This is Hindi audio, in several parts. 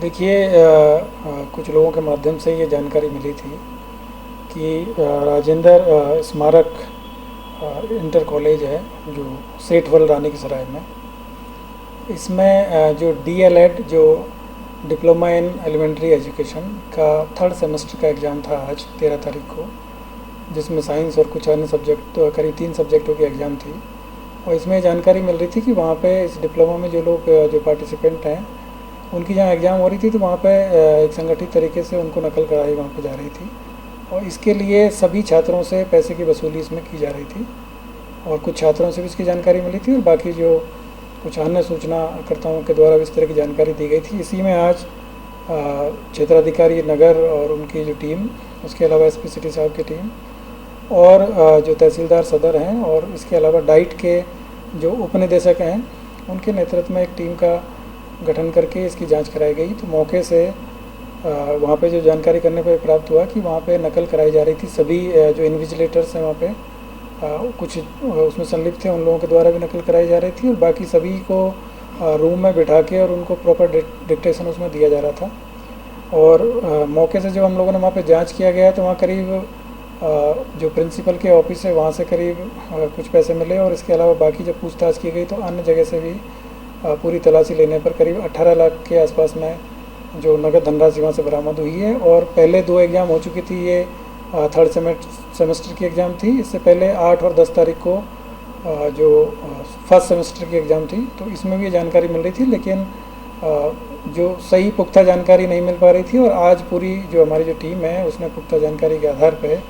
देखिए, कुछ लोगों के माध्यम से ये जानकारी मिली थी कि राजेंद्र स्मारक इंटर कॉलेज है जो सेठवल रानी की सराय में। इसमें जो डीएलएड जो डिप्लोमा इन एलिमेंट्री एजुकेशन का थर्ड सेमेस्टर का एग्ज़ाम था आज 13 तारीख को, जिसमें साइंस और कुछ अन्य सब्जेक्ट करीब 3 सब्जेक्टों की एग्ज़ाम थी। और इसमें जानकारी मिल रही थी कि वहाँ पे इस डिप्लोमा में जो लोग जो पार्टिसिपेंट हैं उनकी जहाँ एग्ज़ाम हो रही थी तो वहाँ पे एक संगठित तरीके से उनको नकल कराई वहाँ पे जा रही थी, और इसके लिए सभी छात्रों से पैसे की वसूली इसमें की जा रही थी। और कुछ छात्रों से भी इसकी जानकारी मिली थी और बाकी जो कुछ अन्य सूचनाकर्ताओं के द्वारा भी इस तरह की जानकारी दी गई थी। इसी में आज क्षेत्राधिकारी नगर और उनकी जो टीम, उसके अलावा एसपी सिटी साहब की टीम और जो तहसीलदार सदर हैं और इसके अलावा डाइट के जो उपनिदेशक हैं उनके नेतृत्व में एक टीम का गठन करके इसकी जांच कराई गई। तो मौके से वहाँ पे जो जानकारी करने पर प्राप्त हुआ कि वहाँ पे नकल कराई जा रही थी। सभी जो इन्विजिलेटर्स हैं वहाँ पे कुछ उसमें संलिप्त थे, उन लोगों के द्वारा भी नकल कराई जा रही थी और बाकी सभी को रूम में बिठा के और उनको प्रॉपर डिक्टेशन उसमें दिया जा रहा था। और मौके से जब हम लोगों ने वहाँ पे जांच किया गया तो वहाँ करीब जो प्रिंसिपल के ऑफिस है वहाँ से करीब कुछ पैसे मिले और इसके अलावा बाकी जब पूछताछ की गई तो अन्य जगह से भी पूरी तलाशी लेने पर करीब 18 लाख के आसपास में जो नगद धनराशि वहाँ से बरामद हुई है। और पहले 2 एग्ज़ाम हो चुकी थी, ये थर्ड सेमेस्टर की एग्ज़ाम थी। इससे पहले 8 और 10 तारीख को जो फर्स्ट सेमेस्टर की एग्ज़ाम थी, तो इसमें भी ये जानकारी मिल रही थी, लेकिन जो सही पुख्ता जानकारी नहीं मिल पा रही थी। और आज पूरी जो हमारी जो टीम है उसने पुख्ता जानकारी के आधार पर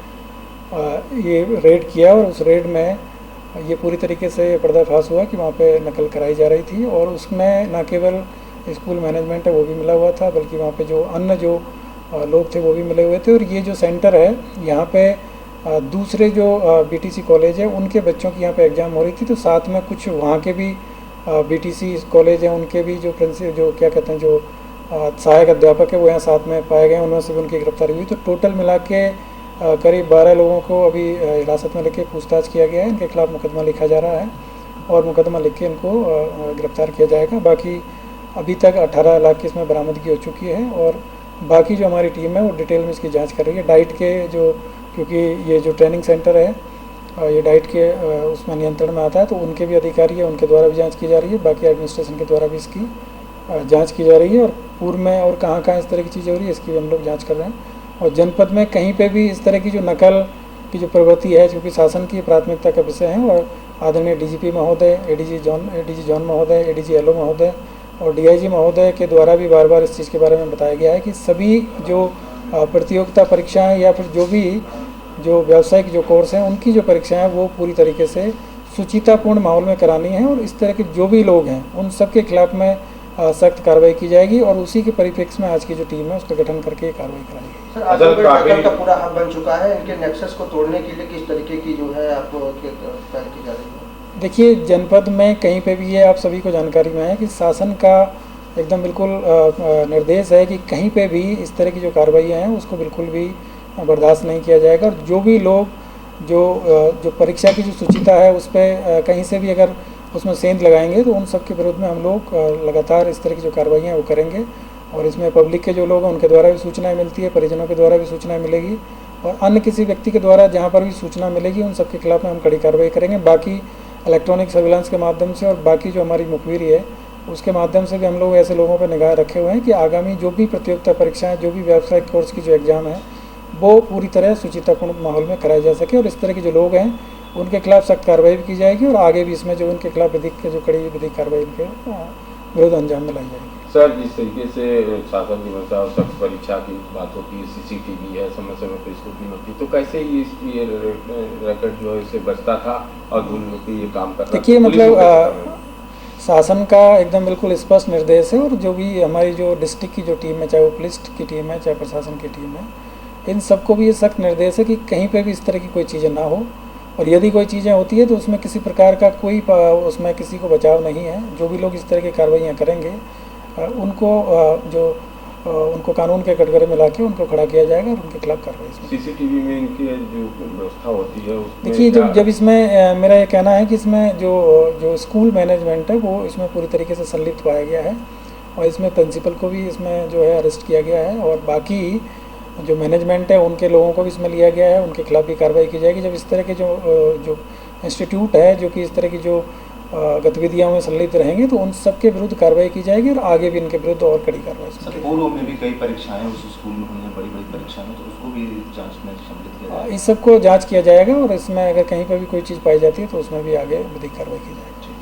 ये रेड किया और उस रेड में ये पूरी तरीके से पर्दाफाश हुआ कि वहाँ पे नकल कराई जा रही थी। और उसमें न केवल स्कूल मैनेजमेंट है वो भी मिला हुआ था, बल्कि वहाँ पे जो अन्य जो लोग थे वो भी मिले हुए थे। और ये जो सेंटर है यहाँ पे दूसरे जो बीटीसी कॉलेज है उनके बच्चों की यहाँ पे एग्ज़ाम हो रही थी, तो साथ में कुछ वहाँ के भी बीटीसी कॉलेज हैं उनके भी जो जो क्या कहते हैं जो सहायक अध्यापक है वो यहाँ साथ में पाए गए, उनमें से भी उनकी गिरफ्तारी हुई। तो टोटल मिला के करीब 12 लोगों को अभी हिरासत में लेके पूछताछ किया गया है। इनके खिलाफ मुकदमा लिखा जा रहा है और मुकदमा लिख के इनको गिरफ्तार किया जाएगा। बाकी अभी तक 18 लाख की इसमें बरामदगी हो चुकी है और बाकी जो हमारी टीम है वो डिटेल में इसकी जांच कर रही है। डाइट के जो, क्योंकि ये जो ट्रेनिंग सेंटर है ये डाइट के उसमें नियंत्रण में आता है, तो उनके भी अधिकारी है, उनके द्वारा भी जाँच की जा रही है। बाकी एडमिनिस्ट्रेशन के द्वारा भी इसकी जाँच की जा रही है और पूर्व में और कहाँ कहाँ इस तरह की चीज़ें हो रही है इसकी हम लोग जाँच कर रहे हैं। और जनपद में कहीं पे भी इस तरह की जो नकल की जो प्रवृत्ति है, क्योंकि शासन की प्राथमिकता का विषय है, और आदरणीय डीजीपी महोदय, एडीजी जॉन महोदय, एडीजी एलओ महोदय और डीआईजी महोदय के द्वारा भी बार बार इस चीज़ के बारे में बताया गया है कि सभी जो प्रतियोगिता परीक्षाएं या फिर जो भी जो व्यावसायिक जो कोर्स हैं उनकी जो परीक्षाएं वो पूरी तरीके से सुचितापूर्ण माहौल में करानी है। और इस तरह के जो भी लोग हैं उन सब के खिलाफ में सख्त कार्रवाई की जाएगी और उसी के परिप्रेक्ष्य में आज की जो टीम है उसका गठन करके कार्रवाई कराएगी। सर, आजमगढ़ का पूरा हब बन चुका है, इनके नेक्सस को तोड़ने के लिए किस तरीके की जो है आपको पहल की जा रही है? देखिए, जनपद में कहीं पे भी ये आप सभी को जानकारी में है कि शासन का एकदम बिल्कुल निर्देश है कि कहीं पे भी इस तरह की जो कार्रवाइयाँ हैं उसको बिल्कुल भी बर्दाश्त नहीं किया जाएगा। और जो भी लोग जो परीक्षा की जो सुचिता है उस पर कहीं से भी अगर उसमें सेंध लगाएंगे तो उन सब के विरुद्ध में हम लोग लगातार इस तरह की जो कार्रवाइयाँ वो करेंगे। और इसमें पब्लिक के जो लोग हैं उनके द्वारा भी सूचनाएं मिलती है, परिजनों के द्वारा भी सूचनाएं मिलेगी और अन्य किसी व्यक्ति के द्वारा जहाँ पर भी सूचना मिलेगी उन सब के खिलाफ में हम कड़ी कार्रवाई करेंगे। बाकी इलेक्ट्रॉनिक सर्विलांस के माध्यम से और बाकी जो हमारी मुखबिरी है उसके माध्यम से भी हम लोग ऐसे लोगों पर निगाह रखे हुए हैं कि आगामी जो भी प्रतियोगिता परीक्षाएँ, जो भी व्यावसायिक कोर्स की जो एग्ज़ाम है वो पूरी तरह सुचितापूर्ण माहौल में कराई जा सके और इस तरह के जो लोग हैं उनके खिलाफ सख्त कार्रवाई भी की जाएगी और आगे भी इसमें जो उनके खिलाफ जो कड़ी विधिक कार्रवाई उनके विरुद्ध अंजाम में लाई जाएगी। सर, जिस तरीके से शासन की मंशा और सख्त परीक्षा की बात होती है, सीसीटीवी है, समय समय पर स्क्रूटनी होती है, तो कैसे ये रिकॉर्ड जो है इसे बचता था और धूल मिट्टी ये काम कर रहा था? देखिए, मतलब शासन का एकदम बिल्कुल स्पष्ट निर्देश है और जो भी हमारी जो डिस्ट्रिक्ट की जो टीम है, चाहे वो पुलिस की टीम है चाहे प्रशासन की टीम है, इन सबको भी ये सख्त निर्देश है कि कहीं पे भी इस तरह की कोई चीज़ें ना हो और यदि कोई चीज़ें होती है तो उसमें किसी प्रकार का कोई उसमें किसी को बचाव नहीं है। जो भी लोग इस तरह की कार्रवाइयाँ करेंगे उनको उनको कानून के कटघरे में लाके उनको खड़ा किया जाएगा और उनके खिलाफ कार्रवाई। सीसीटीवी में इनकी जो व्यवस्था होती है देखिए, जब इसमें मेरा ये कहना है कि इसमें जो स्कूल मैनेजमेंट है वो इसमें पूरी तरीके से संलिप्त पाया गया है और इसमें प्रिंसिपल को भी इसमें जो है अरेस्ट किया गया है, और बाकी जो मैनेजमेंट है उनके लोगों को भी इसमें लिया गया है, उनके खिलाफ भी कार्रवाई की जाएगी। जब इस तरह के जो इंस्टीट्यूट है जो कि इस तरह की जो गतिविधियों में संलिप्त रहेंगे तो उन सब के विरुद्ध कार्रवाई की जाएगी, और आगे भी इनके विरुद्ध और कड़ी कार्रवाई की सर जाएगी। पूर्व में भी कई परीक्षाएं उस स्कूल में हुई हैं, बड़ी बड़ी परीक्षाएं, तो उसको भी जांच में सम्मिलित किया जाएगा। इस सब को जांच किया जाएगा, और इसमें अगर कहीं पर भी कोई चीज़ पाई जाती है तो उसमें भी आगे विधिक कार्रवाई की जाएगी। ठीक।